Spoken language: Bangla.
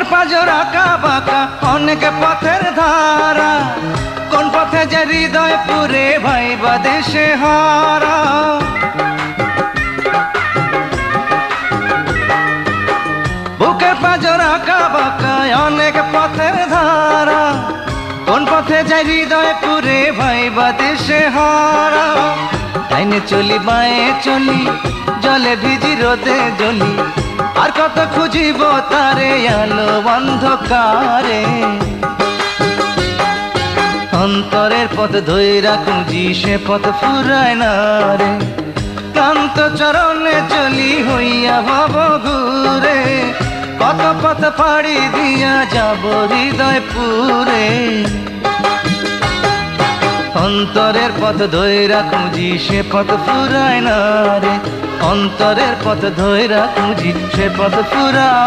বুকের পাঁজর আঁকা বাঁকা অনেক পথের ধারা, কোন পথে যে হৃদয় পুরে ভাইবা দেশে হারা। বুকের পাঁজর আঁকা বাঁকা অনেক পথের ধারা, কোন পথে যাই হৃদয় পুরে ভাইবা দেশে হারা। ডাইনে চলি বাঁয়ে চলি জলে ভিজি রোদে জ্বলি, আর কত খুঁজিব তারে আলো অন্ধকারে। অন্তরের পথ ধইরা খুঁজি সে পথ ফুরায় না রে, ক্লান্ত চরণে চলি হইয়া ভব ঘুরে। কত পথ পাড়ি দিয়া যাব হৃদয় পুরে। অন্তরের পথ ধইরা খুঁজি সে পথ ফুরায় না রে, অন্তরের পথ ধইরা খুঁজি সে পথ ফুরায়